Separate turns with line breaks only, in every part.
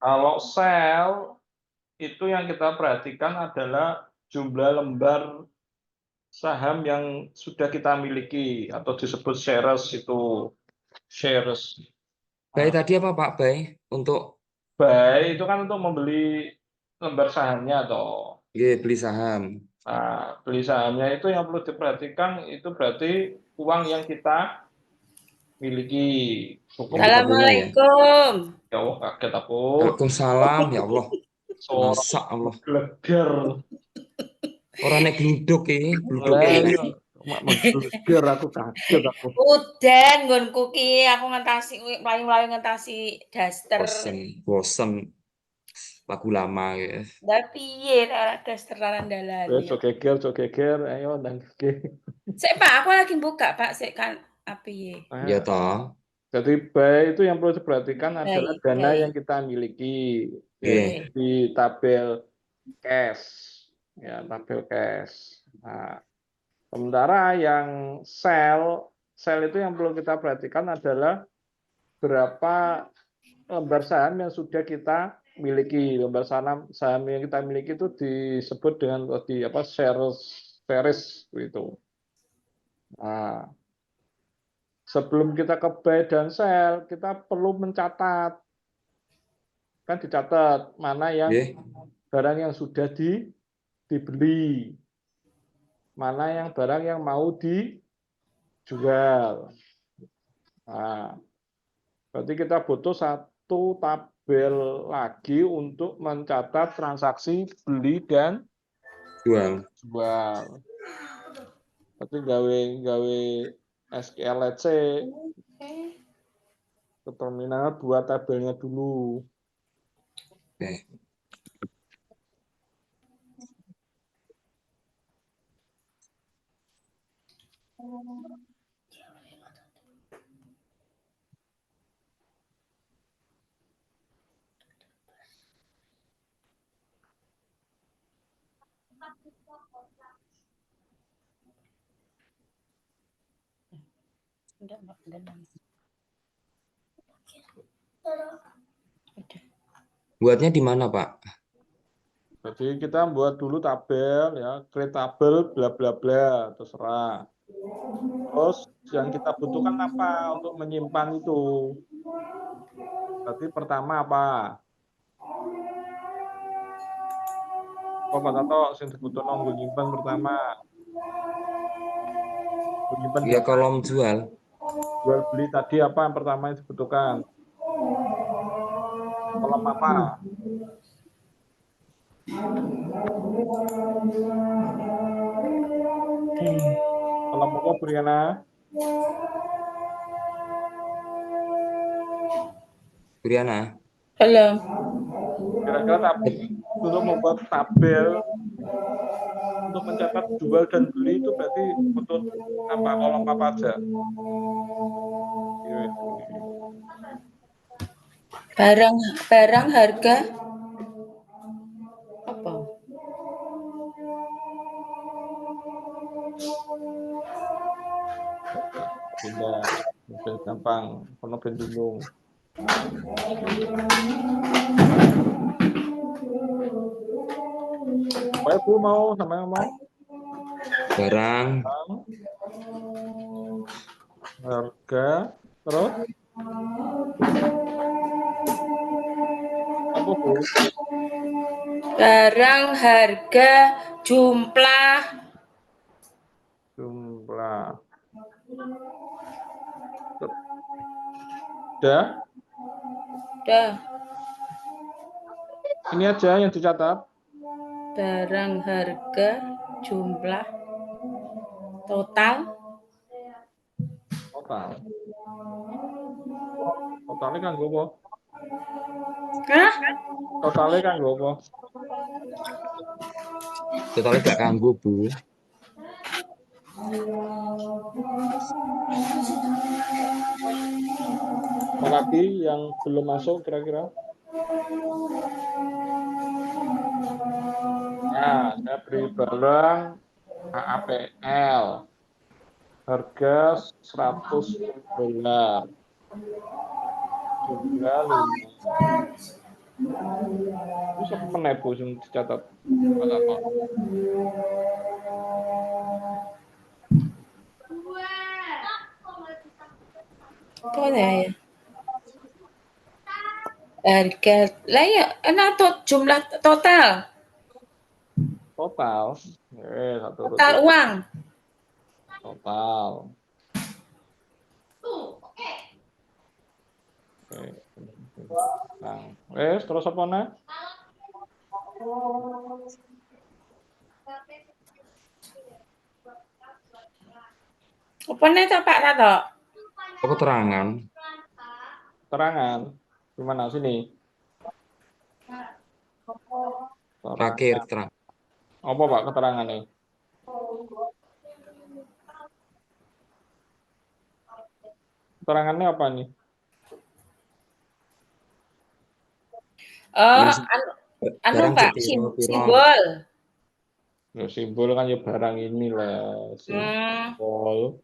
Kalau sel itu yang kita perhatikan adalah jumlah lembar saham yang sudah kita miliki atau disebut shares itu shares.
Baik tadi apa Pak Bay? Untuk
Buy itu kan untuk membeli lembar sahamnya toh.
beli saham.
Nah, beli sahamnya itu yang perlu diperhatikan itu berarti uang yang kita miliki. Hukum
Yang kita punya ya.
Assalamualaikum.
ya Allah kaget aku.
Waalaikumsalam ya Allah.
Suara
Masa Allah.
geleger.
Orang naik gluduk gluduk
Lah iya, menggeleger aku kaget aku.
Udan nggonku ki aku ngentasi mlayu-mlayu ngentasi daster.
Bosen lagu lama ya.
Lah piye ora daster andalane.
Cok geger, ayo ndang geger.
Sik Pak, aku lagi buka Pak, sik kan piye.
Ya toh.
Jadi buy itu yang perlu diperhatikan adalah
Baik,
dana
baik.
yang kita miliki
Oke.
di tabel cash, ya tabel cash. Nah, sementara yang sell itu yang perlu kita perhatikan adalah berapa lembar saham yang sudah kita miliki. Lembar saham yang kita miliki itu disebut dengan tadi apa shares itu. Nah, sebelum kita ke buy dan sell, kita perlu mencatat. Kan dicatat mana yang barang yang sudah dibeli. Mana yang barang yang mau dijual. Nah, berarti kita butuh satu tabel lagi untuk mencatat transaksi beli dan
Jual.
Berarti gawe SQLC ke terminal buat tabelnya dulu.
Oke. Buatnya di mana, Pak?
Jadi kita buat dulu tabel ya, create tabel bla bla bla, terserah. Terus yang kita butuhkan apa untuk menyimpan itu? Berarti pertama apa? Apa Tato sing dibutuhno nggo nyimpan pertama? Menyimpan
Ya
dana
kolom jual.
jual beli tadi apa yang pertama yang dibutuhkan? Kolom apa? Kolom apa Briana?
Briana.
Halo.
Kira-kira untuk membuat tabel untuk mencatat jual dan beli itu berarti butuh apa kolom apa aja?
Barang harga apa?
Pindah, gampang, penuh bingung. Apa Bu mau sama yang mau?
Barang.
Harga, terus? Apa Bu?
Barang harga jumlah.
Udah?
Udah.
Ini aja yang dicatat.
Barang harga jumlah total.
Totalnya kan gue apa?
Hah?
Totalnya kan gue apa?
Totalnya gak kanggo, Bu.
Apalagi yang belum masuk kira-kira? Nah, saya beri barang HAPL. Harga $100. jumlah 5. Terus apa meneh Bu sing dicatat? Apa?
Apa ya? Harga. Lah ya, jumlah total.
Total. Satu urut
Total
itu.
uang.
Total. Oke. Nah, terus apa nih?
Apa nih to Pak Tato?
Apa terangan?
Keterangan. Gimana sini?
Terakhir
Keterangan.
terang.
Apa Pak keterangan nih? Keterangannya apa nih?
Oh,
Yang
anu
barang
Pak,
piro-piro.
simbol.
Ya, simbol kan ya barang ini lah. Simbol.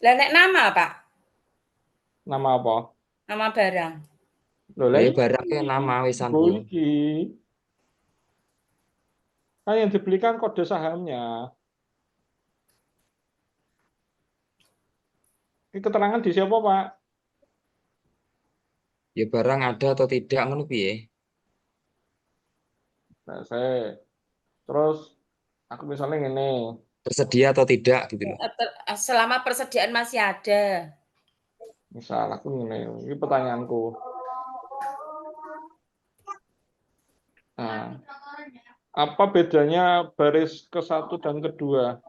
Lah nek nama Pak?
Nama apa?
Nama barang.
Loh, lah
Barangnya nama wisan
Bu
Bu.
iki. Kan yang dibelikan kode sahamnya. Ini keterangan di siapa Pak?
Ya barang ada atau tidak ngono piye?
Nah, saya terus aku misalnya ini.
Tersedia atau tidak gitu loh.
Selama persediaan masih ada.
Misal aku ini pertanyaanku. Nah, apa bedanya baris ke-1 dan kedua?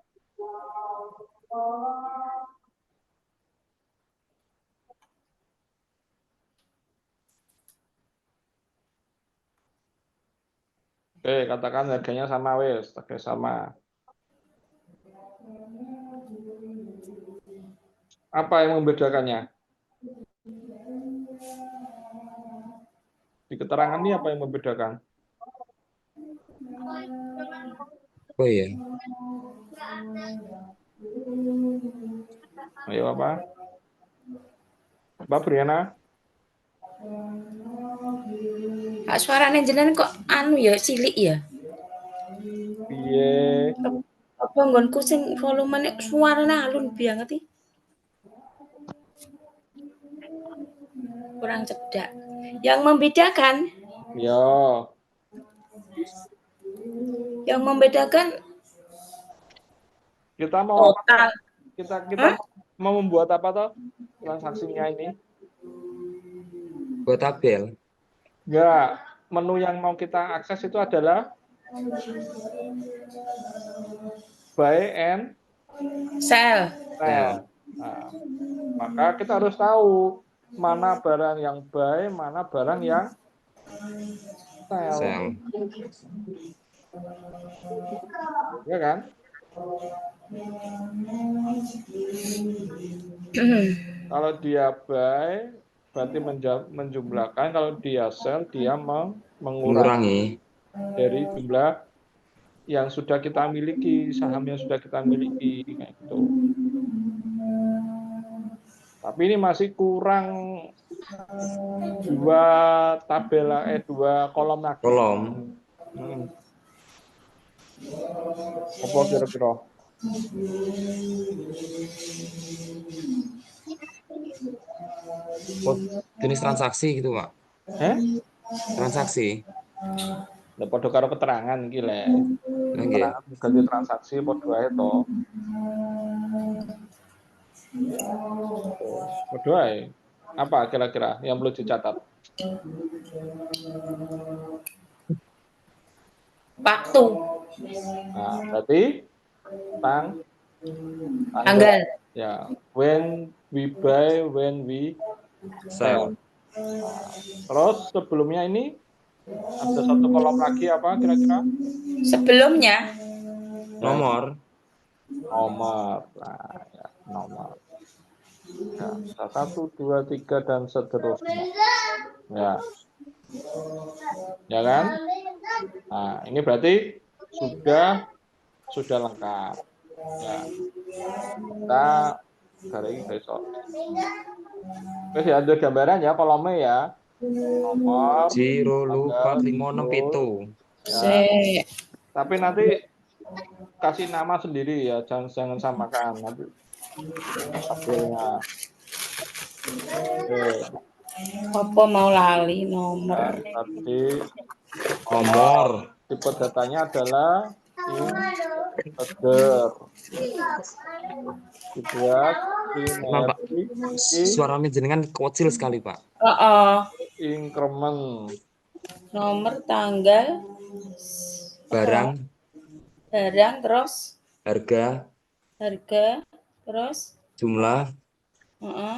Oke, katakan harganya sama wes, oke sama. Apa yang membedakannya? Di keterangan ini apa yang membedakan?
Oh iya.
Ayo apa? Mbak Briana?
Pak suarane jenengan kok anu ya cilik ya?
Piye?
Apa nggonku sing volumene suarane alun banget iki. Kurang cedak. Yang membedakan
Yo, kita mau apa?
total.
Kita mau membuat apa toh? Transaksinya ini?
Buat tabel.
Enggak, menu yang mau kita akses itu adalah buy and
Sell.
sell. Nah, maka kita harus tahu mana barang yang buy, mana barang yang sell.
Sell.
Ya kan? Kalau dia buy, berarti menjumlahkan. Kalau dia sell, dia mengurangi dari jumlah yang sudah kita miliki, saham yang sudah kita miliki, kayak gitu. Tapi ini masih kurang dua kolom lagi.
Kolom.
Apa kira-kira?
Oh, jenis transaksi gitu Pak. Transaksi.
Lah padha karo keterangan iki lek.
Nggih.
Ganti transaksi padha ae to. Padha ae. Apa kira-kira yang perlu dicatat?
Waktu.
Nah, berarti
Tanggal.
Ya, when we buy, when we sell. Terus sebelumnya ini ada satu kolom lagi apa kira-kira?
Sebelumnya
Nomor.
Nomor. Nah, ya, nomor. Ya, 1, 2, 3 dan seterusnya. Ya. Ya kan? Nah, ini berarti sudah lengkap. Ya. Kita dari besok. Terus ya ada gambaran ya kolomnya ya. Nomor,
Jiro
tanggal,
456
judul, ya.
Sik.
Tapi nanti kasih nama sendiri ya, jangan samakan nanti tabelnya. Oke,
Apa mau lali nomor.
ya, tadi
Nomor.
tipe datanya adalah integer. Dibuat
Kenapa?
simetrik
Suaranya jenengan kecil sekali, Pak.
Heeh.
increment.
Nomor tanggal
Barang,
barang terus
harga,
harga terus
jumlah,
heeh.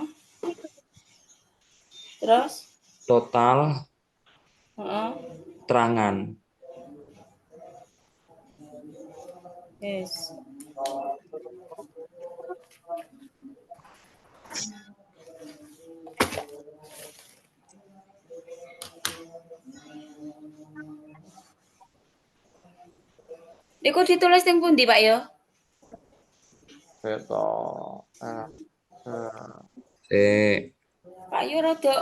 Terus
total,
heeh.
terangan.
Yes. Iku ditulis ning pundi, Pak ya?
Gitu.
Pak yo rada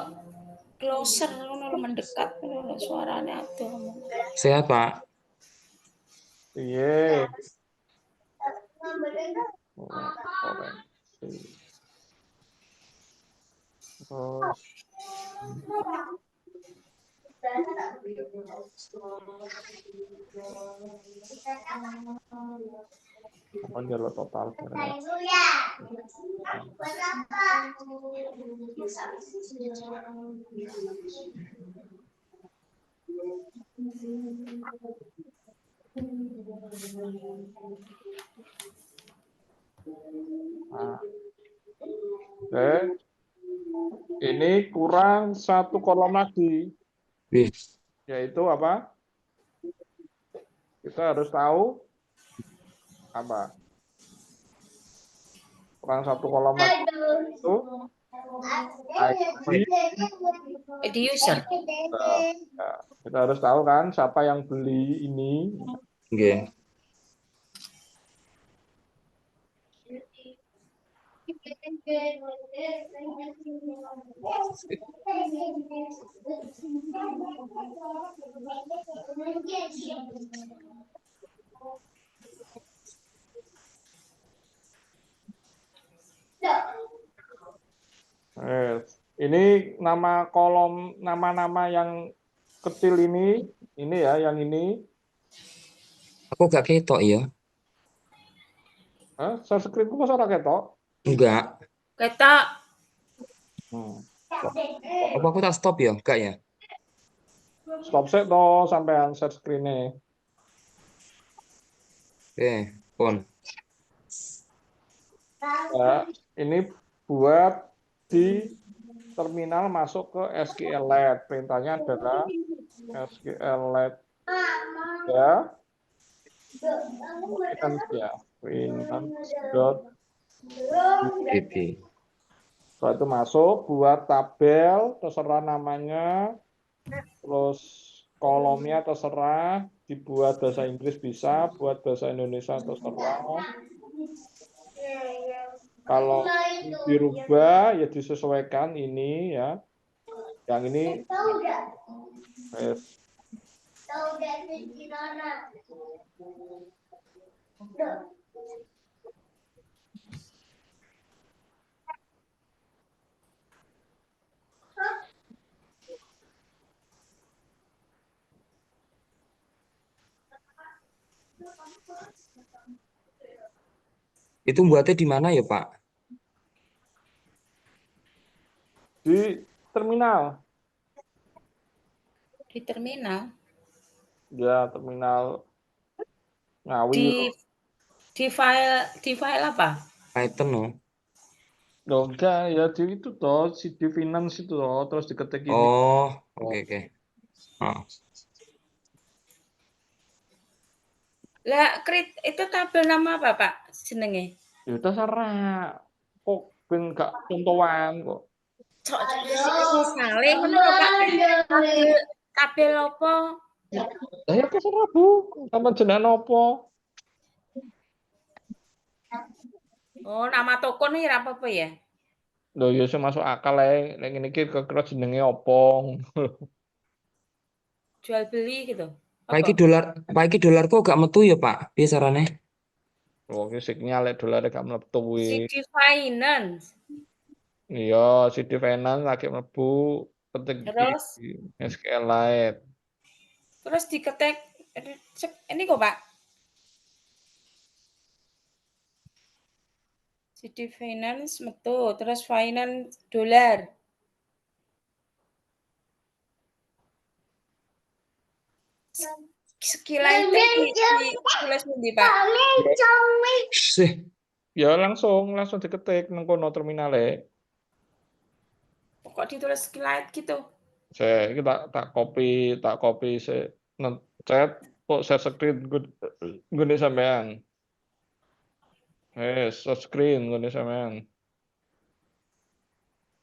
closer ngono lho, mendekat ngono lho, suarane adoh.
Saya, Pak.
Iya. Terus apa jalur total sebenarnya? Nah, oke. Ini kurang satu kolom lagi,
Wih,
yaitu apa? Kita harus tahu apa? Kurang satu kolom lagi itu
Di user.
Ya, kita harus tahu kan siapa yang beli ini.
nggih.
Ini nama kolom nama-nama yang kecil ini ya, yang ini.
Aku gak ketok ya.
Share screen ku masa ora ketok?
Enggak.
Ketok.
Apa aku tak stop ya? Enggak ya?
Stop set toh sampean share screen-nya.
Oke, pun.
Ya, ini buat di terminal masuk ke SQLite. Perintahnya adalah SQLite ya.
GP.
Setelah itu masuk buat tabel, terserah namanya, terus kolomnya terserah, dibuat bahasa Inggris bisa, buat bahasa Indonesia terserah. Kalau dirubah ya disesuaikan ini ya. Yang ini
Itu buatnya di mana ya, Pak?
di terminal.
Di terminal.
Ya, terminal Ngawi.
Di file apa?
Python no.
Loh, enggak ya di itu toh si di finance itu toh terus diketik ini.
Oh, oke. Oh.
Lah, itu tabel nama apa, Pak? Jenenge?
Ya terserah. Kok ben gak contohan kok.
Misale ngono lho, Pak. Tabel apa?
Lah ya terserah Bu, sama jenengan apa?
Oh, nama toko nih ora apa-apa ya?
Lho ya sing masuk akal ae. Nek ngene iki kira jenenge opo?
Jual beli gitu.
Pak iki
Apa?
dolar kok gak metu ya, Pak? Piye carane?
Oh, iki sinyal lek dolare gak mlebu kuwi.
CD Finance.
Iya, CD Finance lagi mlebu ketik di
Terus
SQLite.
terus diketik ini kok, Pak. CD Finance metu, terus finance dolar. Sekilas ditulis nanti, Pak.
Sih,
Ya langsung diketik nang kono terminale.
Kok ditulis sekilas gitu?
Saya iki tak copy chat kok share screen nggone sampean. Share screen nggone sampean.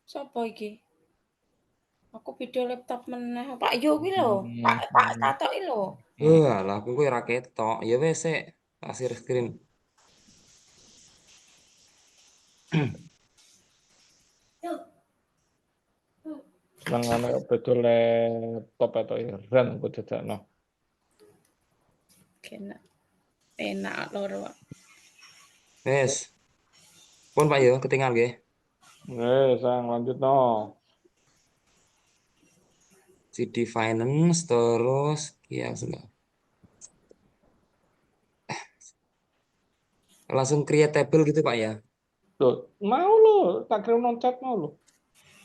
Sopo iki? Aku video laptop meneh. Pak Yo kuwi lho, tak tatoki lho.
lah aku kok ora ketok. Ya wes sik, tak share screen.
Senengane beda laptop atau ran kok dadakno.
Enak. Enak loro.
Wes. Pun Pak yo ketinggal nggih.
Sang lanjutno.
CD Finance terus ya sudah. Langsung create table gitu Pak ya.
Loh, mau lho, tak kirim non chat mau lho.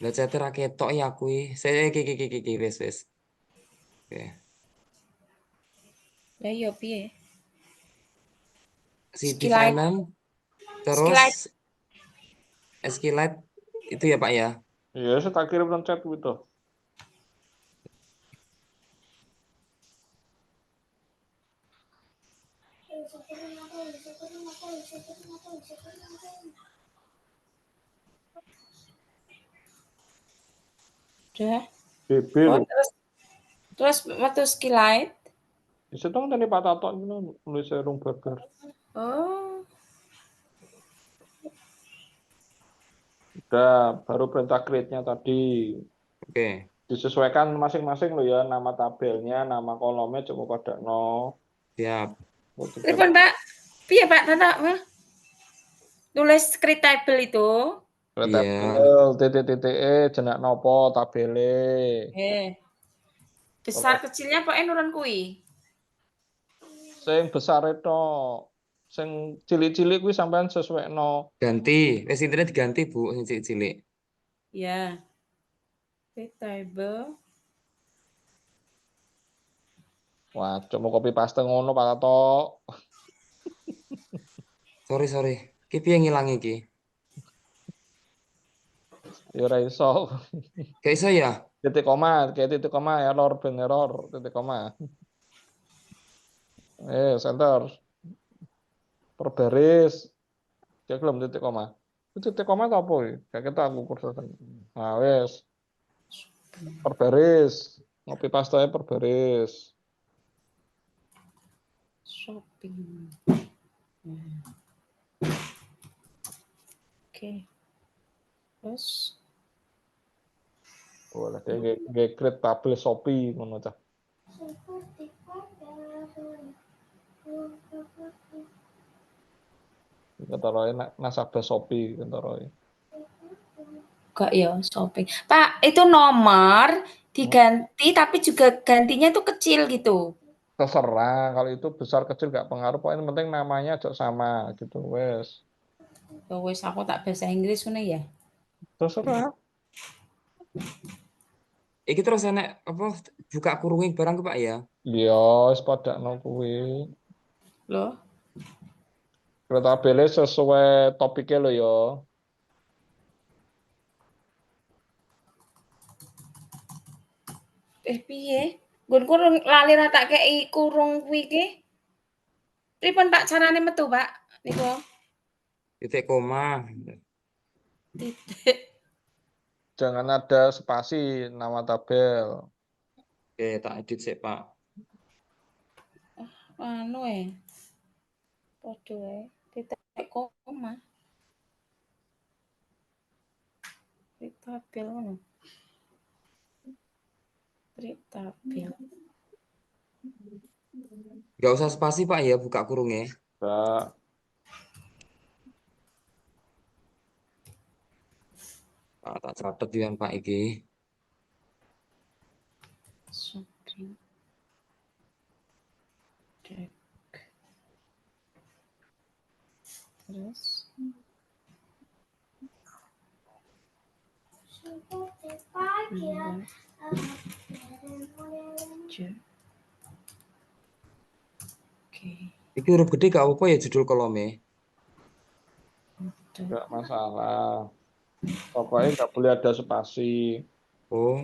Lah chat ra ketok ya kuwi. Saya iki wes. Oke.
Lah iya piye?
CD
Skillite,
Finance terus
skillite.
Skillite itu ya Pak ya.
Iya, saya tak kirim non chat gitu.
Udah.
BB
Oh,
lho.
terus metu skillite.
Bisa dong tadi Pak Tato gitu nulis serung burger.
Oh,
Udah, baru perintah create-nya tadi.
Oke.
Disesuaikan masing-masing lo ya, nama tabelnya, nama kolomnya cuma pada no.
Siap.
pripun, Pak? Piye, Pak? Tata, tulis script table itu.
Iya.
Tabel, titik-titik jenak nopo tabele.
Besar
Terus
kecilnya pokoknya nurun kui.
sing besar itu, sing cilik-cilik kuwi sampean sesuaikno.
Ganti. Wes internet diganti Bu sing cilik.
Ya. Script table.
Wah, cuma copy paste ngono Pak Tato.
Sorry. Ki piye ngilang iki?
Ya ora iso.
Gak iso ya?
Kayak titik koma error ben error titik koma. Center perbaris. Kayak belum titik koma. Itu titik koma itu apa ya? Kayak kita aku kursor. Nah, wes perbaris. Ngopi pastanya perbaris.
Shopping. Oke. Terus
Boleh kayak create table Shopee ngono cah. Kita taruhin nasabah Shopee kita taruhin.
enggak ya shopping. Pak, itu nomor diganti tapi juga gantinya itu kecil gitu.
Terserah kalau itu besar kecil gak pengaruh. Pokoknya yang penting namanya aja sama gitu wes.
Ya wis aku tak bahasa Inggris ngene ya.
Terserah.
Iki terus enek apa buka kurungin barang ke Pak ya?
Iya, wis padakno kuwi.
Loh,
Kereta bele sesuai topiknya lo ya.
piye? Nggon kurung lali ra tak kei kurung kuwi iki. Pripun Pak carane metu, Pak? Niku.
Titik koma.
Titik.
Jangan ada spasi nama tabel.
Oke, tak edit sih Pak.
Anu padha wae. Titik koma. Tritabel ngono. Tritabel.
Nggak usah spasi Pak ya, buka kurungnya.
Mbak.
Pak, tak catet ya Pak iki.
Shopping. Deck. Terus. Oke.
Iki huruf gede gak apa ya judul kolomnya.
Nggak masalah. Pokoknya nggak boleh ada spasi.
Oh.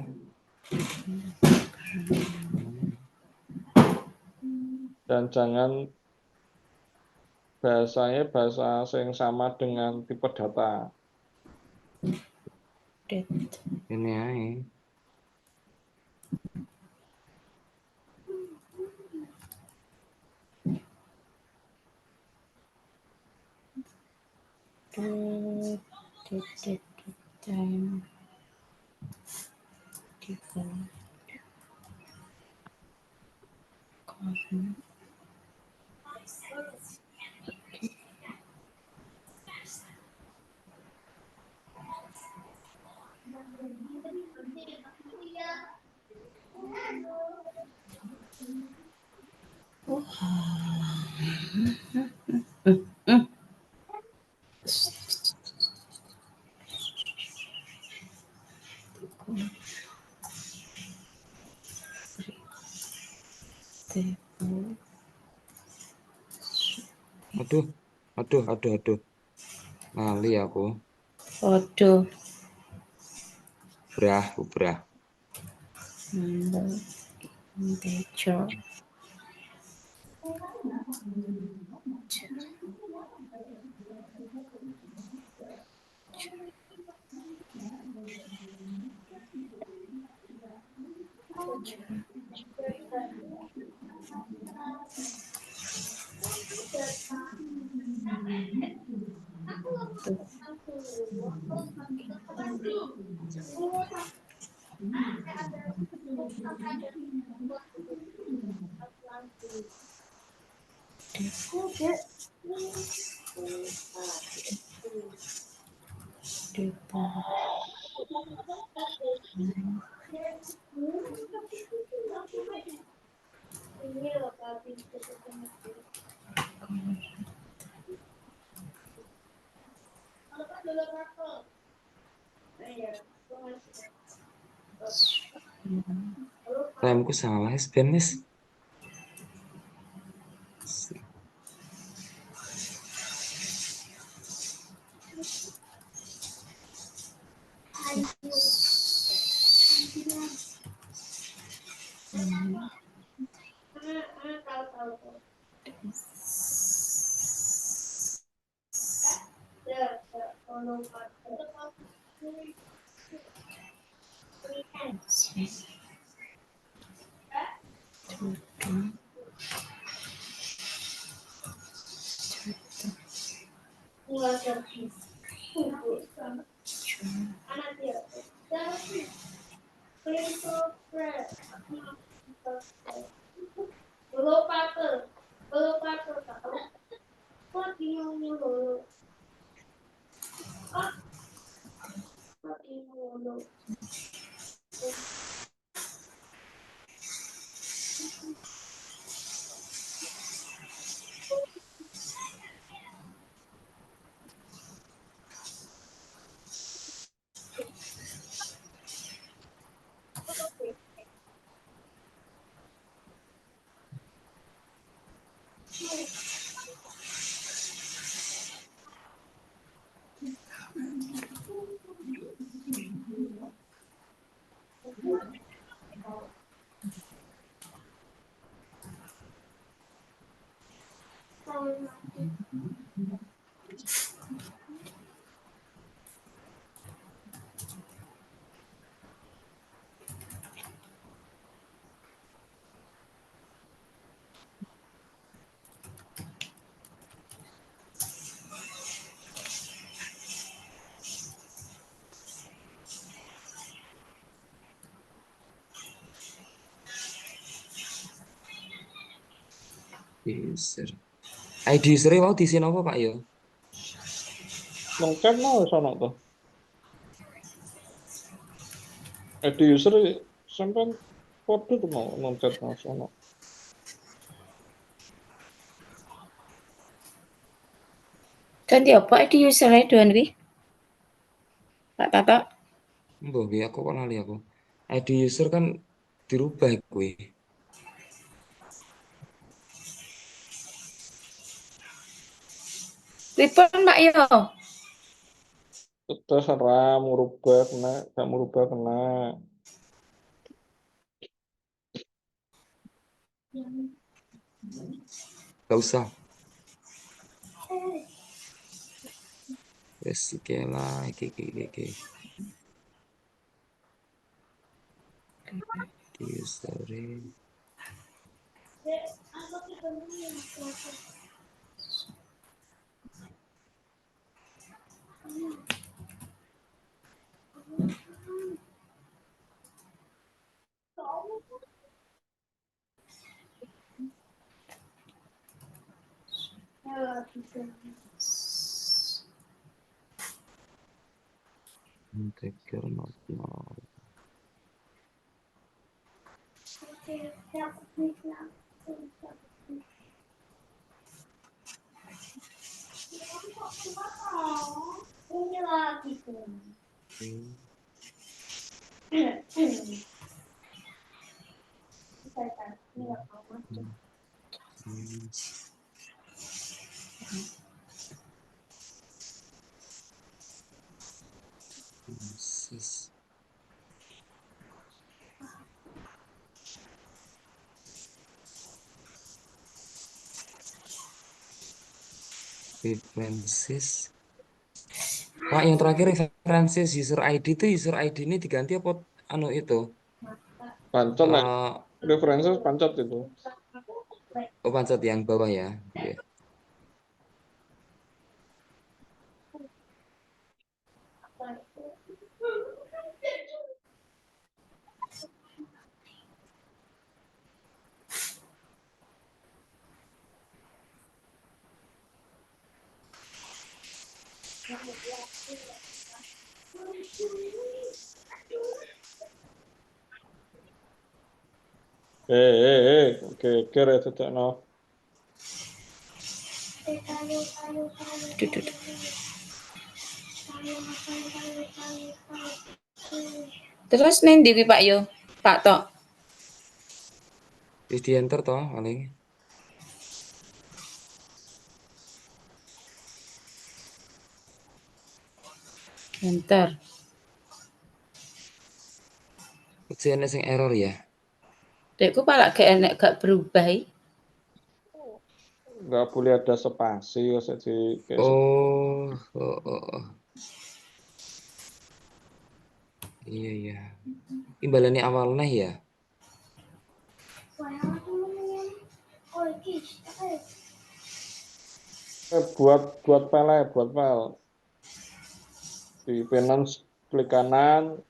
Dan jangan bahasanya bahasa yang sama dengan tipe data.
Date.
Ini aja.
Date. Time. Develop. Current. Table.
Aduh. Ngali aku.
Foto.
Ubrah.
Number. Integer. Depan.
Timeku salah, sebenarnya. User. ID user mau diisi apa Pak yo?
Nang chat mau sono tuh. ID user sampai kode tuh mau nang chat mau sono.
Ganti apa ID user-nya doan kuwi? Pak Tato.
Mbah piye aku kok lali aku. ID user kan dirubah kuwi.
Pripun Pak yo?
Terserah mau rubah kena, gak mau rubah kena.
Gak usah. Wes iki lah iki. User. Integer not now. This references. Pak, yang terakhir references user ID itu user ID ini diganti apa anu itu?
Pancet lah.
Eh,
Referensi pancet itu.
oh pancet yang bawah ya. Iya.
Geger ya tidak no.
Duh. Terus nendi kuwi Pak yo? Pak Tok.
Terus di enter toh paling.
Enter.
Ujiannya sing error ya.
Dekku palak gak enek gak berubah iki.
Nggak boleh ada spasi ya jadi kayak
Oh. Iya. Imbalannya awalnya ya.
buat file di Binance klik kanan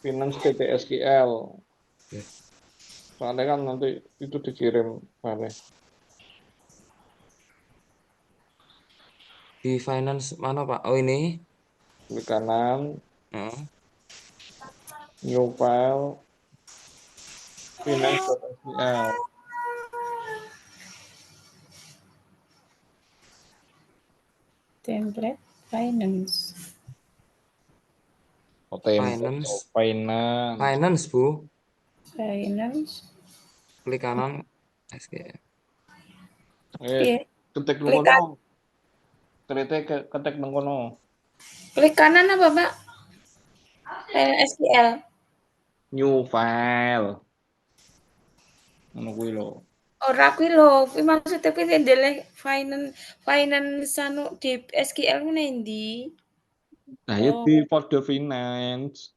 Binance TTSQL.
Ya.
Soalnya kan nanti itu dikirim file.
Di finance mana Pak? Oh ini.
Klik kanan,
Oh.
new file, Binance.sql.
Template finance.
Oh, template,
Finance.
finance.
Finance Bu.
Finance.
Klik kanan. SQL.
Eh, ketik
Klik
nunggu ketik nunggu.
Klik kanan apa, Pak? SQL.
New file. Ngono kuwi lho.
Ora kuwi lho, kuwi maksudnya kuwi ndele finance anu di SQL ku nendi?
Nah, ya
Oh,
di folder finance.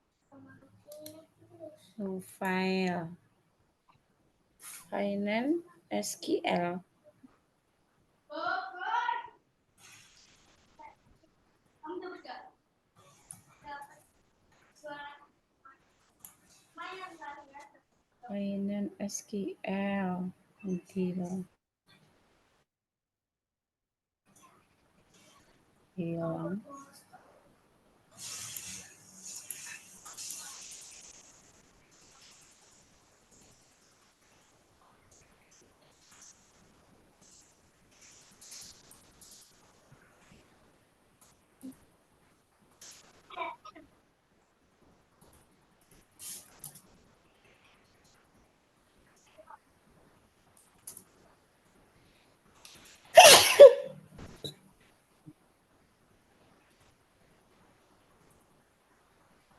file. Finance SQL. Finance SQL. Indira. Iya.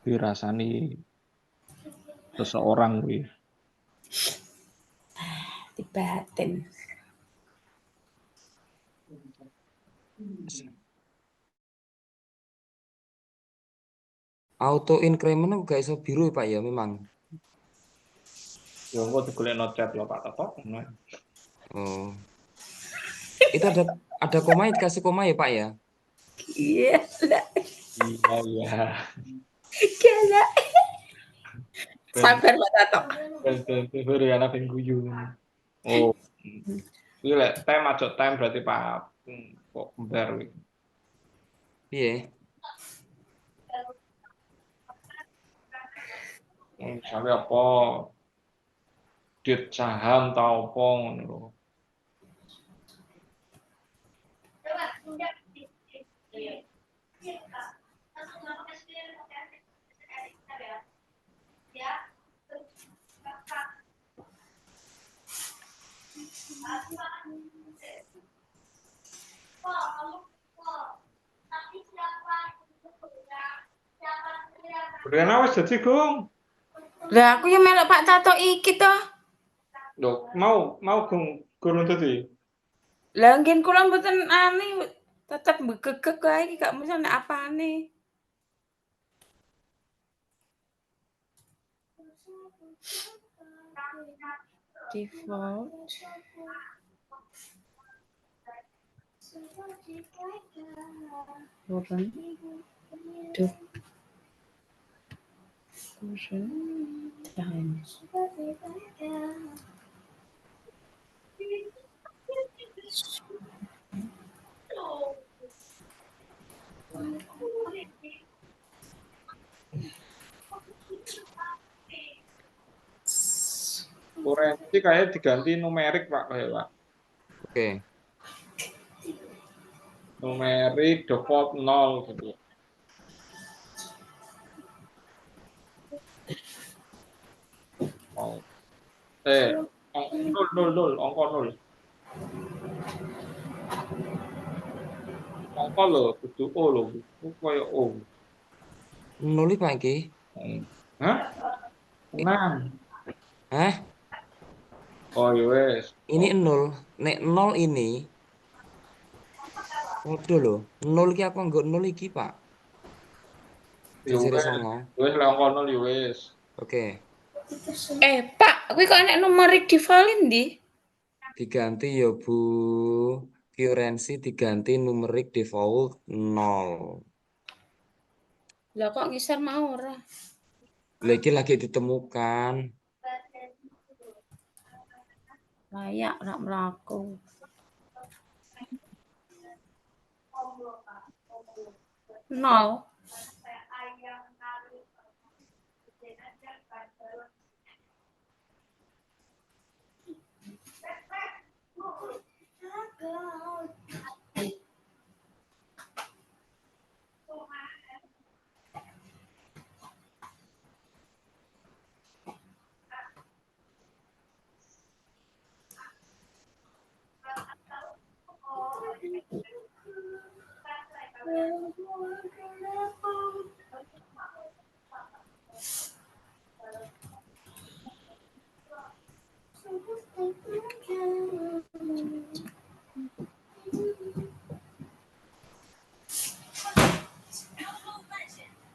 Dirasani seseorang kuwi.
Dibatin.
Auto increment gak iso biru Pak ya memang.
Ya engko digolekno chat lho Pak Toto.
Oh. Itu ada koma dikasih koma ya Pak ya?
Iya, lah.
Iya, iya.
Gila. Sabar Pak Tato.
Ben ana ben guyu. Oh. Iki lek tem aja tem berarti Pak kok ember iki.
Piye?
Misalnya apa dit saham ta apa ngono lho. Briana wis dadi Gung.
Lah aku yang melok Pak Tato iki toh.
Lho, mau Gung gurung dadi.
Lah ngen kula mboten tetep begegek kae iki gak mesti nek apane. Default. Turun. Duh. Turun. Times.
Kurensi kayak diganti numerik Pak kayak Pak.
Oke.
Numerik default 0 gitu. Oh. 0 angka 0. Angka lho, kudu O lho. Kayak O.
Nol Pak iki.
Hah? 6.
Hah?
Oh ya wes.
Ini 0. Nek 0 ini waduh lho. 0 iki aku nggo 0 iki Pak.
Ya
Jajare
wes.
songo.
Wes lek angka 0 ya wes.
Oke.
Pak, kuwi kok nek numerik default ndi?
Diganti ya Bu. Currency diganti numerik default 0.
Lah kok ngisor mau ora?
Lagi ditemukan.
Layak rak mlaku. Nol.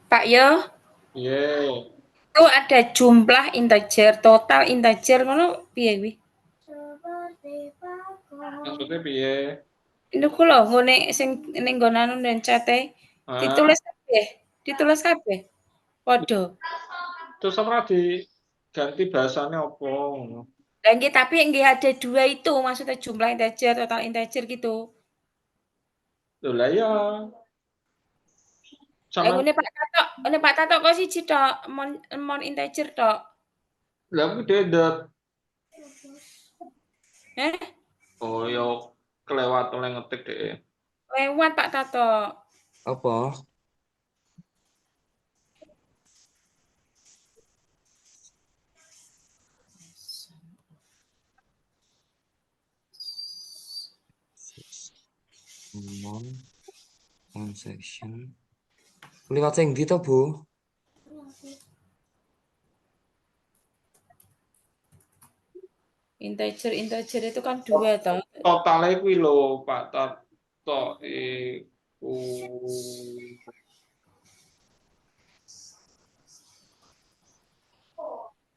Pak yo,
Iya.
itu ada jumlah integer, total integer ngono piye kuwi?
Maksudnya piye?
Ini ku lho ngene sing ning nggon anu ning chat-e ditulis kabeh, ditulis kabeh. Padha.
Terus ora diganti bahasanya apa ngono.
Nggih, tapi nggih ada 2 itu, maksudnya jumlah integer, total integer gitu.
Lho lah ya. Sama
Ngene Pak Tato kok siji tok, mon integer tok.
lah aku dedet.
Eh,
Oh ya kelewat oleh ngetik deh.
lewat Pak Tato.
Apa? Mon transaction. Liwat sing ndi to, Bu?
Integer itu kan 2 toh.
Totalnya kuwi lho Pak Tato iku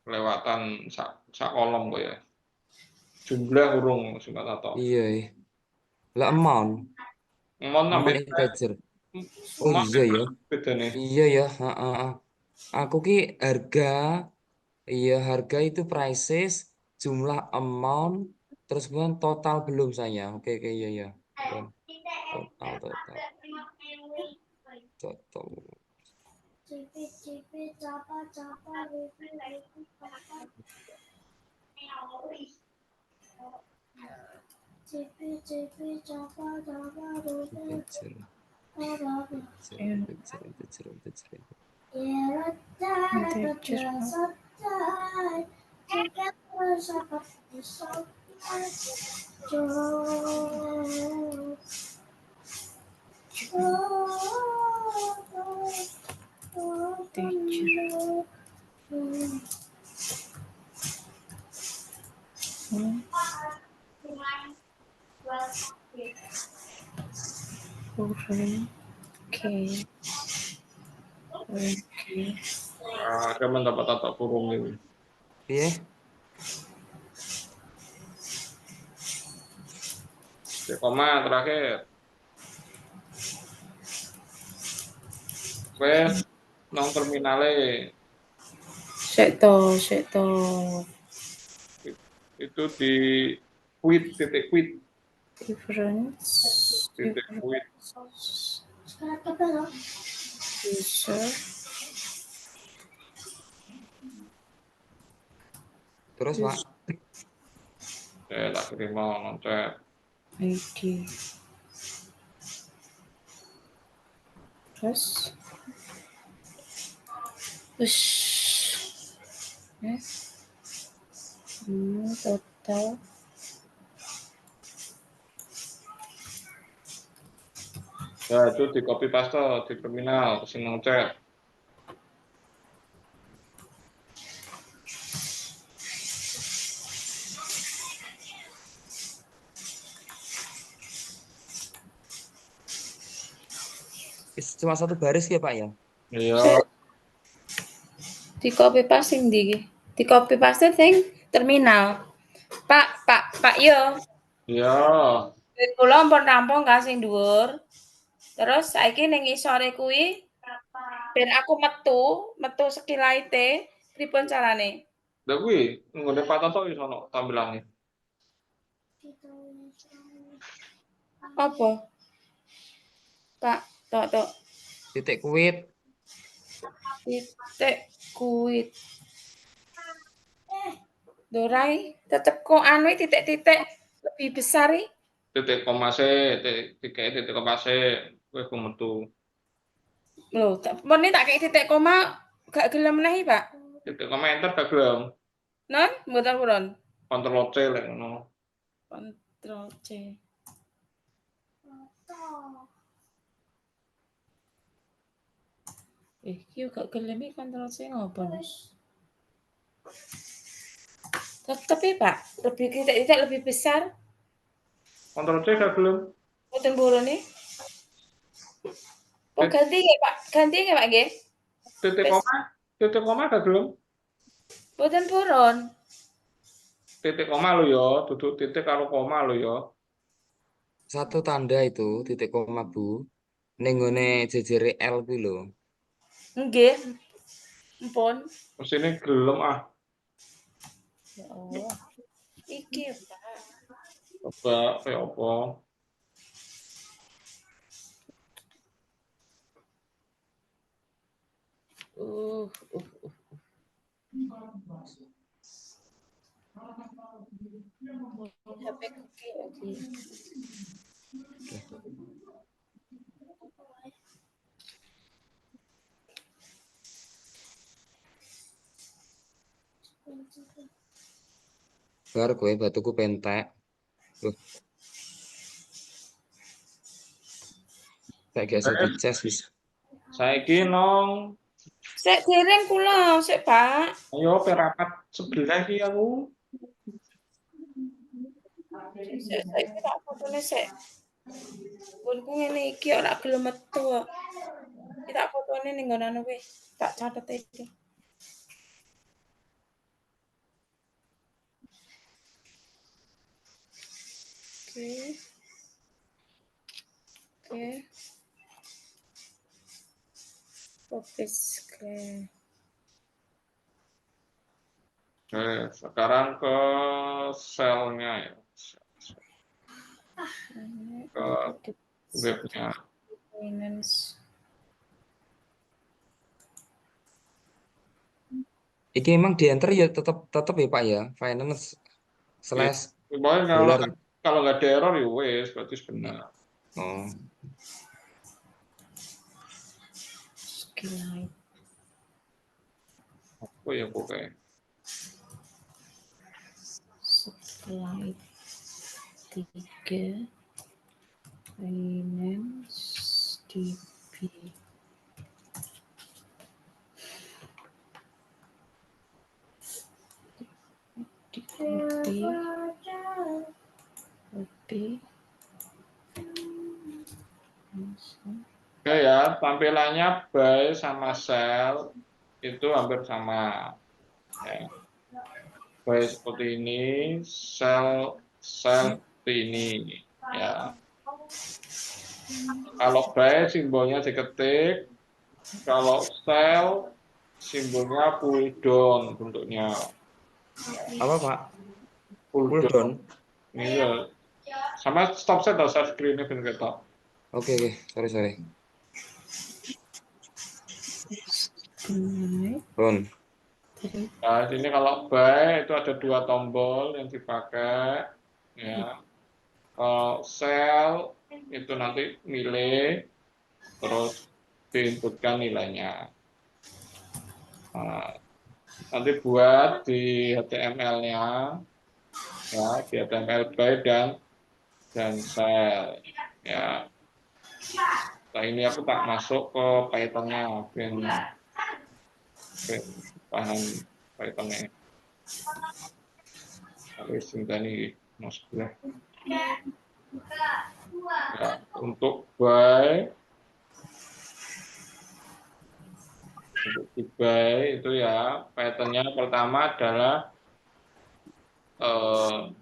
kelewatan sak kolom kok ya. Jumlah urung sing Pak Tato.
Iya, lah amount
Mon ambek
integer. Oh
mon
iya ya.
bedane.
Iya ya, heeh. Aku ki harga, iya harga itu prices, jumlah amount, terus kemudian total belum saya. Oke, iya ya. Total.
Oke.
Ada mendapat Tato kurung ini.
Piye?
Koma terakhir. Wes nang terminale
Sik to.
itu di quit titik quit
Difference
titik quit.
user
Terus, Pak?
Tak kirim nang chat.
ID. Terus total
Ya itu di copy paste di terminal sing nang chat.
Cuma satu baris ya, Pak ya?
Iya.
di copy paste sing ndi iki? Di copy paste sing terminal. Pak yo.
Iya.
Duit kula ampun rampung kan sing dhuwur. Terus saiki ning ngisore kuwi ben aku metu skillite pripun carane?
Lah kuwi nggone Pak Tato iso ono tampilane.
Apa? Pak, tok.
Titik quit.
Titik kuit. Dorai, tetep kok anu titik-titik lebih besar nih.
Titik koma se, titik koma se, kowe ku metu.
Loh, men tak kayak titik koma gak gelem neh, Pak.
Titik koma enter gak gelem.
Non, mboten purun.
Ctrl C lek ngono.
Ctrl C. Iki gak gelem iki Ctrl C ngopo? Tapi Pak, lebih titik lebih besar.
Ctrl C gak gelem.
Mboten purun nih. Oh, ganti ya, Pak. Ganti ya, Pak nggih.
Titik koma gak gelem.
Mboten purun.
Titik koma lo ya, duduk titik karo koma lo ya.
Satu tanda itu titik koma, Bu. Ning ngone jejere L kuwi lho.
Nggih. Ampun.
Mesine gelem ah.
Ya Allah. Iki ya, Pak.
Coba kayak apa?
Uh, HP kuki lagi.
Bar kowe batuku pentek. Loh, kayak gak iso dicas wis.
Saiki nong,
Sik dereng kula, sik, Pak.
ayo perapat sebelah iki aku.
Sik saiki tak fotone sik. Gunku ngene iki ora gelem metu kok. Iki tak fotone ning nggon anu kuwi. Tak catet iki. Oke. Oke. Office oke.
Oke, sekarang ke selnya ya. Ke webnya.
Finance.
Iki emang di enter ya tetep ya Pak ya, finance slash
Pokoknya
dolar.
kalau nggak ada error ya wes, berarti benar.
Oh,
Skillite.
Apa ya pokoknya?
Skillite 3 Finance DB. DB.
Oke ya, tampilannya buy sama sell itu hampir sama. Ya. Buy seperti ini, sell seperti ini. Ya. Kalau buy simbolnya diketik, kalau sell simbolnya pull down bentuknya.
apa Pak?
Pull
Pull
down.
down.
Iya. Sama stop set atau set screen-nya ben ketok.
Oke, sorry. Down.
Nah, ini kalau buy itu ada 2 tombol yang dipakai. Ya. Kalau sell itu nanti milih, terus diinputkan nilainya. Nah, nanti buat di HTML-nya, ya di HTML buy dan sell. Ya. Nah ini aku tak masuk ke Python-nya, paham Python-nya. Harus sintani sebelah. Ya, untuk buy itu ya pattern-nya pertama adalah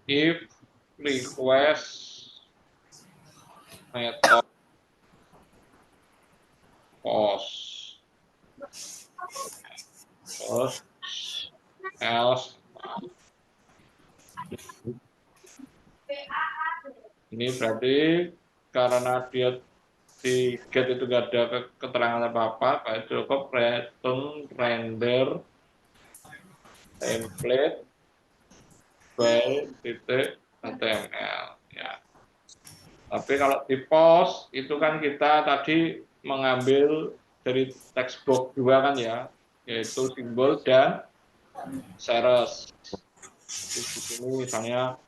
if request method post terus else. Ini berarti karena dia di get itu gak ada keterangan apa-apa, cukup return render template by titik HTML ya. Tapi kalau di post itu kan kita tadi mengambil dari text box 2 kan ya, yaitu simbol dan series. Di sini misalnya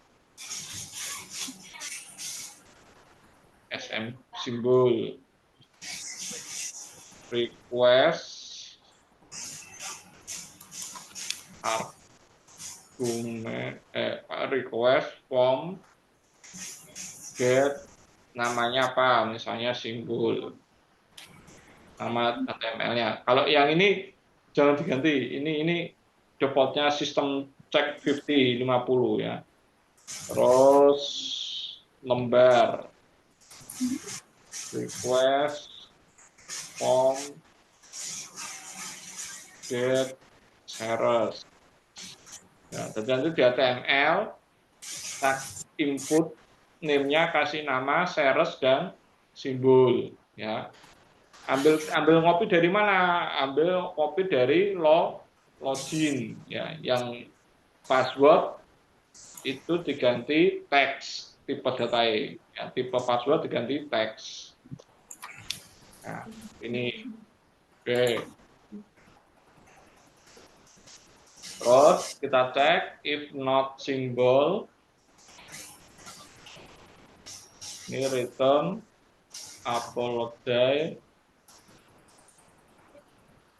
SM simbol request argumen request form get namanya apa, misalnya simbol nama HTML-nya. Kalau yang ini jangan diganti, ini defaultnya sistem check 50 ya. Terus lembar request form get series. Ya, jadi nanti di HTML Nah, input name-nya kasih nama, series dan simbol ya. Ambil ngopi dari mana? Ambil kopi dari login ya, yang password itu diganti teks, tipe data ya, tipe password diganti teks. Nah, ini oke. Terus kita cek if not symbol, ini return apologize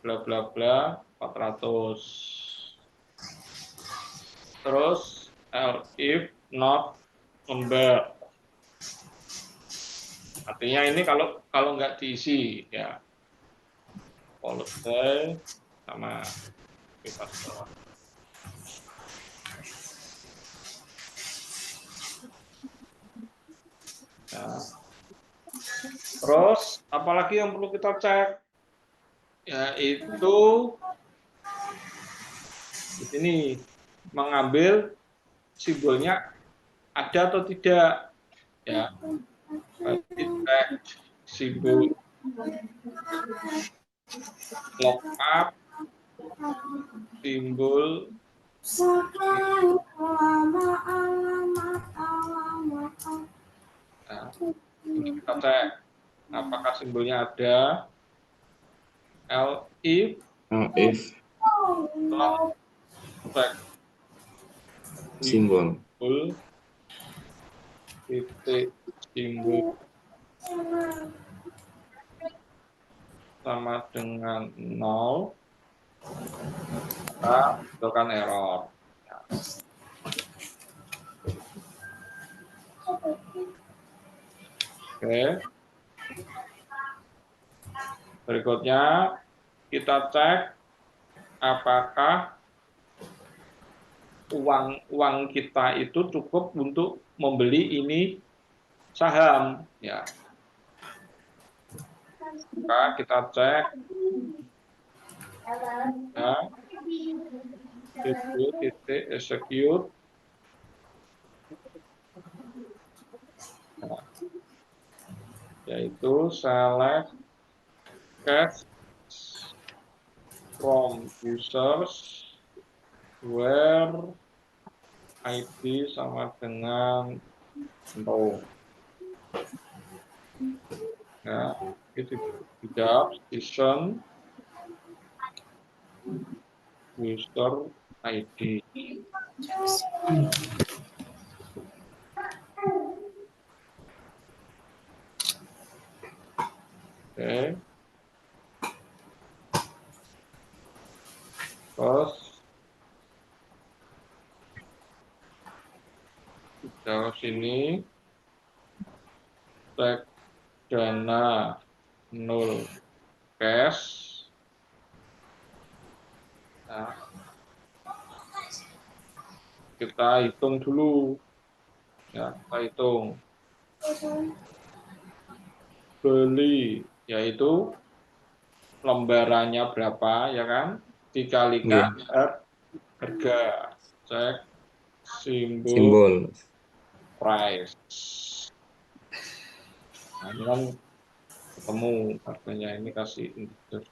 bla bla bla 400. Terus if not number, artinya ini kalau nggak diisi ya, apologize sama bebas bawah. Ya. Terus apalagi yang perlu kita cek, yaitu di sini mengambil simbolnya ada atau tidak ya. Berarti cek simbol lookup, simbol nah, ini kita cek apakah simbolnya ada. If cek
simbol
titik simbol sama dengan 0, kita hasilkan error. Oke. Berikutnya kita cek apakah uang kita itu cukup untuk membeli ini saham ya. Maka kita cek ya, titik execute nah, yaitu select cash from users where ID sama dengan 0 ya, itu tidak session user ID. Oke. Terus kita sini cek dana 0 cash. Nah, kita hitung dulu ya, kita hitung beli yaitu lembarannya berapa ya kan, dikalikan harga, cek simbol price. Nah, ini kan ketemu harganya, ini kasih integer.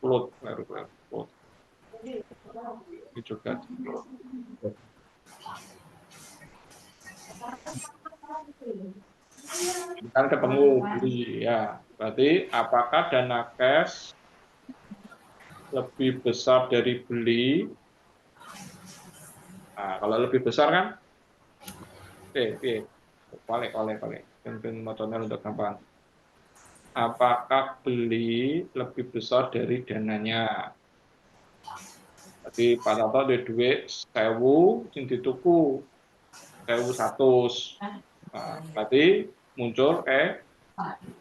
Float baru float. Ini juga kan ketemu beli ya. Berarti apakah dana cash lebih besar dari beli? Nah, kalau lebih besar kan? Oke. Balik. Pimpin motornya untuk gampang. Apakah beli lebih besar dari dananya? Jadi pada tahun ada duit 1.000 sing dituku 1.100. Nah, berarti muncul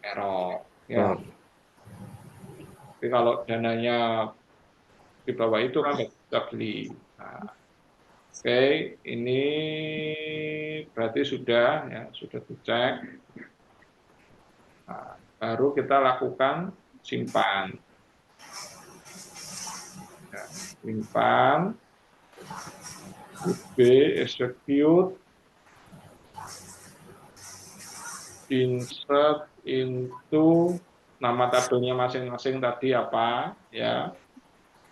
error ya. Tapi kalau dananya di bawah itu kan bisa beli. Nah, oke, ini berarti sudah dicek. Nah, baru kita lakukan simpan. simpan, B, execute, insert into nama tabelnya masing-masing tadi apa ya,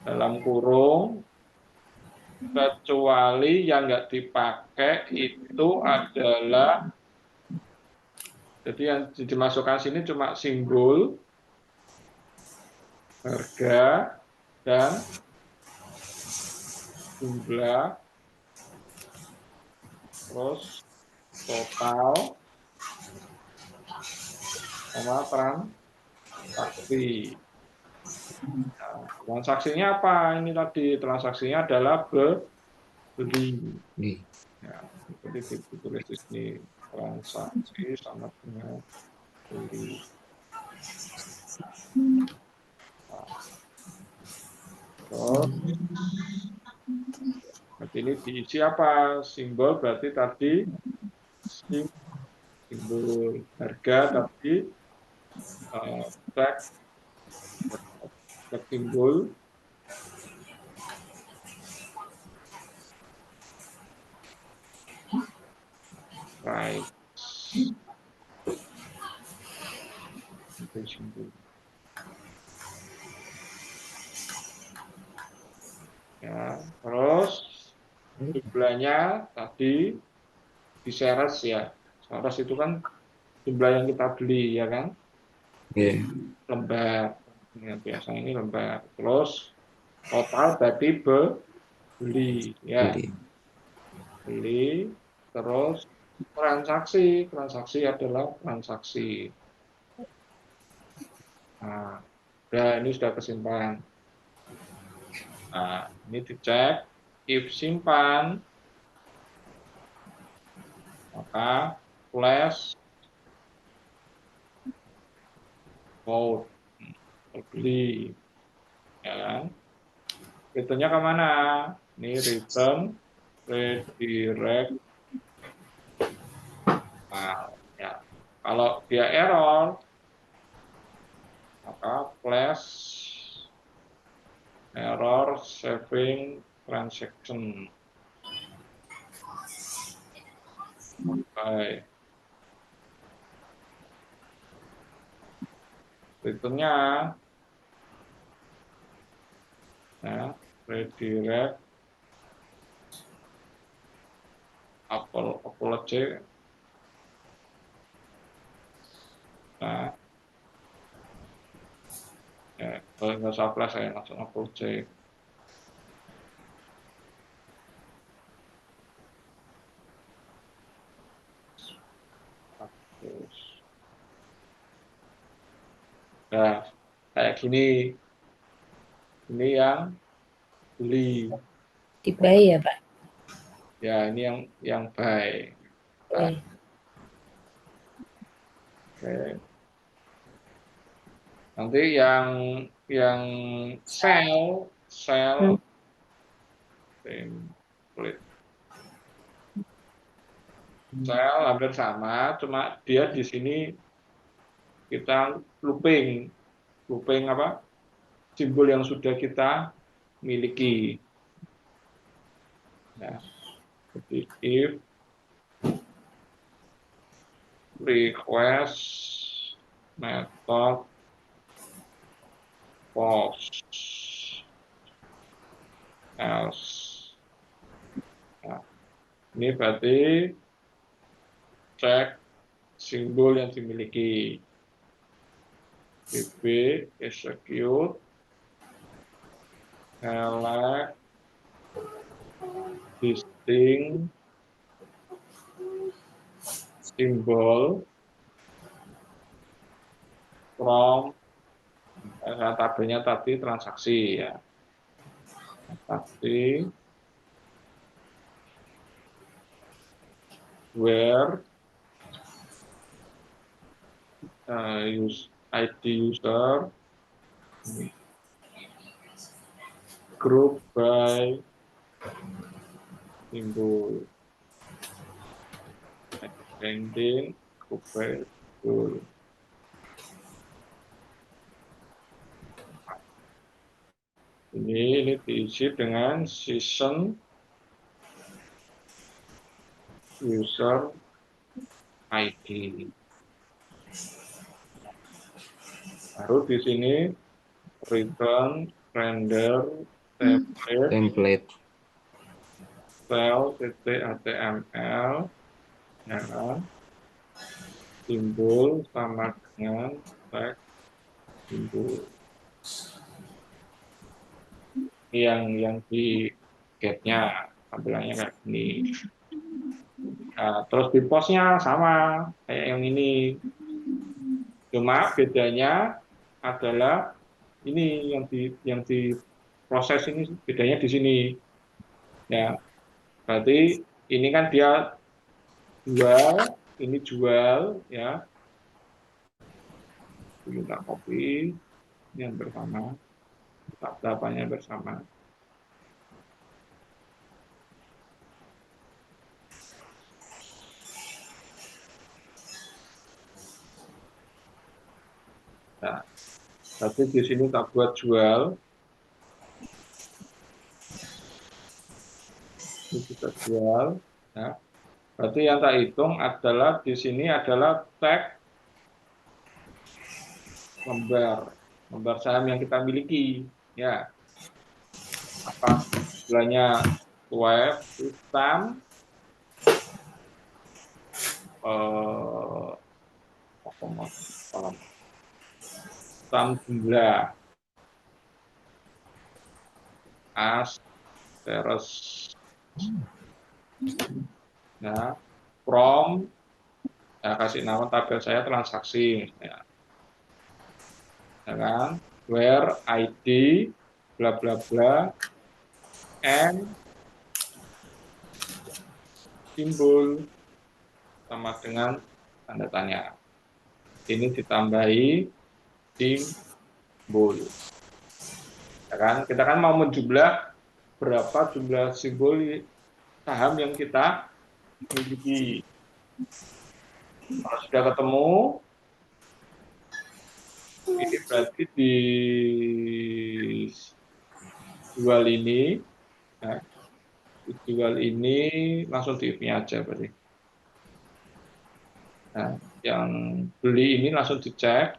dalam kurung, kecuali yang nggak dipakai itu adalah, jadi yang dimasukkan sini cuma simbol, harga, dan jumlah, terus total, sama transaksi. Nah, transaksinya apa? Ini tadi transaksinya adalah beli.
Nih.
Ya, seperti ditulis di sini, transaksi sama dengan beli. Nah, terus berarti ini diisi apa? Simbol berarti tadi simbol harga tadi, tag simbol, price, itu simbol. Ya, terus jumlahnya tadi di series ya. Series itu kan jumlah yang kita beli ya kan,
Iya.
lembar. Ya, biasanya ini lembar. Terus total berarti beli ya,
Beli.
beli. Terus transaksi adalah transaksi. Nah, ini sudah kesimpan. Nah, ini dicek, if simpan, maka flash code beli, ya kan? Returnnya kemana? Ini return redirect. Nah, ya. Kalau dia error, maka flash error saving transaction. Baik. Returnnya, ya, redirect apology. Nah, ya, kalau nggak usah flash saya langsung apology. Nah, kayak gini. Ini yang beli.
Dibayar ya, Pak.
Ya, ini yang buy. Nah, oke. Nanti yang sell template. Sell hampir sama, cuma dia di sini kita looping apa? Simbol yang sudah kita miliki. Ya, jadi if request method post else. Nah, ini berarti cek simbol yang dimiliki. BB execute select distinct simbol from tabelnya tadi transaksi ya. Transaksi where use ID user group by simbol ending group by simbol. Ini diisi dengan season user ID. Baru di sini return render
Template.
style.html ya kan? Simbol sama dengan tag simbol. Ini yang di get-nya tampilannya kayak gini. Nah, terus di post-nya sama kayak yang ini. Cuma bedanya adalah ini yang di proses ini bedanya di sini. Ya, berarti ini kan dia jual, ini jual ya. Kita copy yang bersama, tab-tabannya bersama. Nah, tapi di sini tak buat jual. Ini kita jual. Ya. Berarti yang tak hitung adalah di sini adalah tag lembar saham yang kita miliki. Ya, apa istilahnya web hitam, hitam jumlah as terus ya from ya kasih nama tabel saya transaksi ya kan where ID bla bla bla and simbol sama dengan tanda tanya. Ini ditambahi simbol. Ya kan? Kita kan mau menjumlah berapa jumlah simbol saham yang kita miliki. Kalau sudah ketemu, ini berarti di jual ini, ya, dijual ini langsung di if-nya aja berarti. Nah, yang beli ini langsung dicek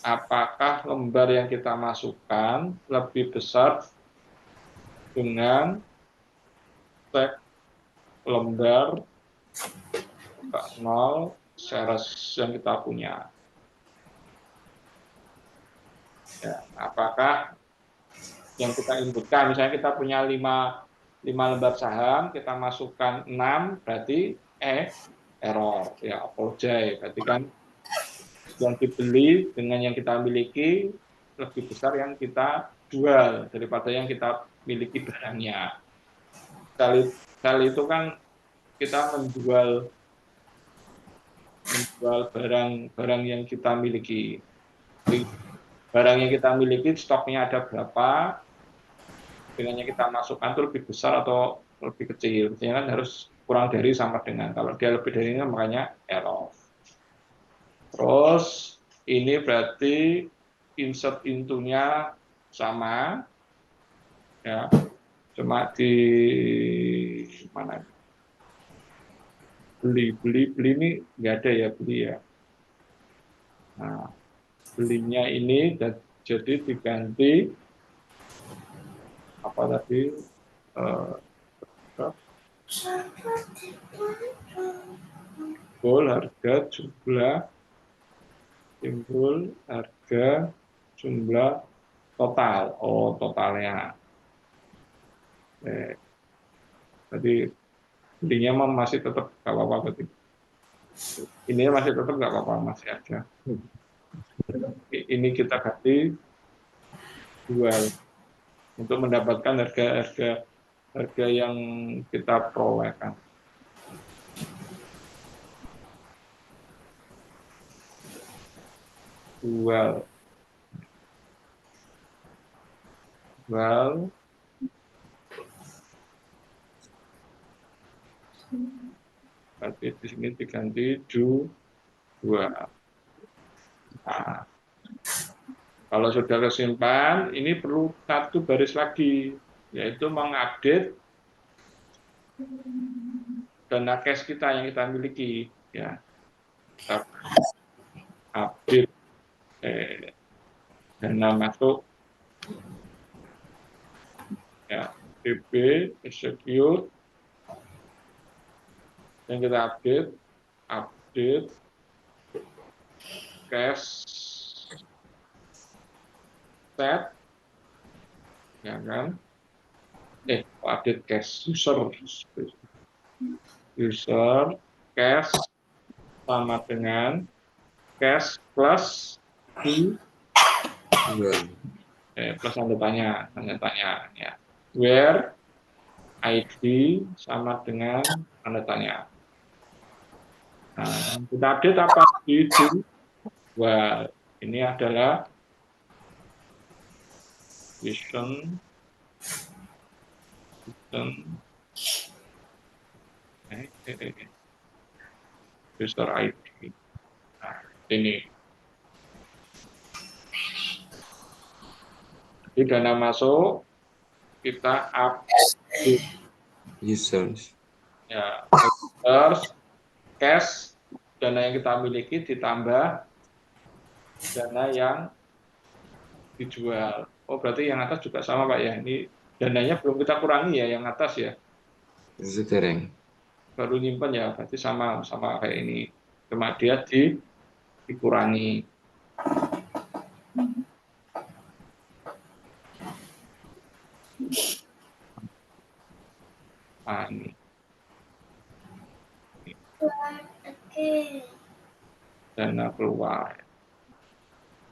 apakah lembar yang kita masukkan lebih besar dengan tag lembar 0 series yang kita punya. Ya, apakah yang kita inputkan, misalnya kita punya 5 lembar saham, kita masukkan 6, berarti error, ya apologize, berarti kan yang dibeli dengan yang kita miliki lebih besar yang kita jual daripada yang kita miliki barangnya. Sell itu kan kita menjual barang yang kita miliki. Barang yang kita miliki stoknya ada berapa, dengan yang kita masukkan itu lebih besar atau lebih kecil. Biasanya kan harus kurang dari sama dengan. Kalau dia lebih dari ini makanya error. Terus ini berarti insert into-nya sama. Ya. Cuma di mana? Beli ini nggak ada ya beli ya. Nah, belinya ini jadi diganti apa tadi simbol harga jumlah simbol harga jumlah total totalnya jadi belinya masih tetap nggak apa-apa berarti ini masih tetap nggak apa-apa masih ada ini kita ganti jual untuk mendapatkan harga yang kita perolehkan. Jual berarti di sini diganti jual. Nah, Kalau sudah kesimpan, ini perlu satu baris lagi, yaitu mengupdate dana cash kita yang kita miliki. Ya, kita update dana masuk, ya, DB, execute, yang kita update cash set, ya kan? Update cash user cash sama dengan cash plus plus tanda tanya ya. Where ID sama dengan tanda tanya. Nah, kita update apa di sini? Wah, ini adalah vision user ID. Nah, ini. Jadi dana masuk kita update
Users.
ya, users, cash, dana yang kita miliki ditambah dana yang dijual. Oh, berarti yang atas juga sama, Pak ya. Ini dananya belum kita kurangi ya, yang atas ya.
Sekarang.
Baru nyimpen ya, berarti sama kayak ini. Cuma dia dikurangi. Nah, ini. Dana keluar.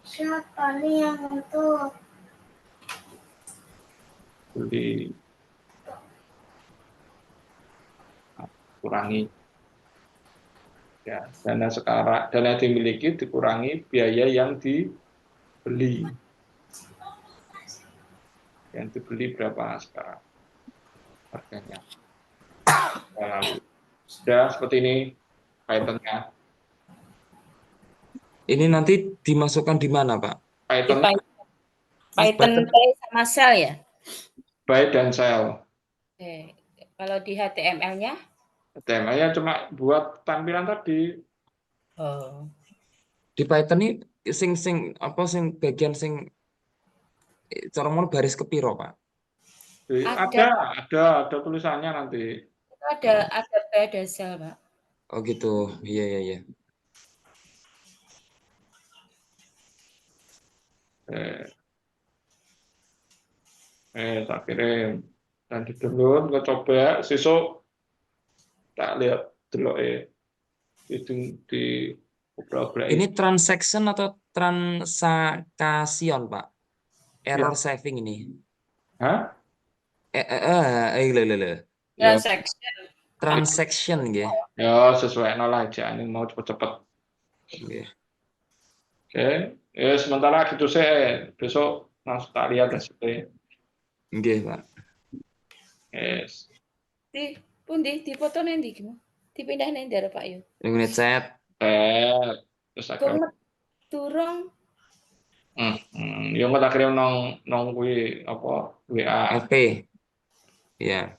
Siapa nih yang untuk
Beli. Kurangi. Ya, dana dimiliki dikurangi biaya yang dibeli. Yang dibeli berapa sekarang harganya? Sudah seperti ini Python-nya.
Ini nanti dimasukkan di mana, Pak?
Di
Python
Python Pay sama Shell ya?
buy dan sell.
Oke. Kalau di HTML-nya?
HTML-nya cuma buat tampilan tadi.
Oh.
Di Python ini sing bagian sing cara mau baris kepiro, Pak?
Ada tulisannya nanti.
Itu ada Pay ada Shell, Pak.
Oh gitu. Iya.
Tak kirim dan di-download, nggak coba sesuk tak lihat dulu di beberapa
Ini transaction atau transaction, Pak? Error
Ya.
saving ini.
Hah? Ya,
Transaction nggih.
ya sesuai nol aja ini mau cepet-cepet.
Nggih.
Oke, ya sementara gitu saya besok langsung tak lihat hasilnya.
Nggih, Pak.
Yes.
di foto nanti gimana? Dipindah nanti ada Pak Yu.
Ini chat.
Terus akan
Turung.
yang tak kirim nong kuwi apa WA.
FP. Ya.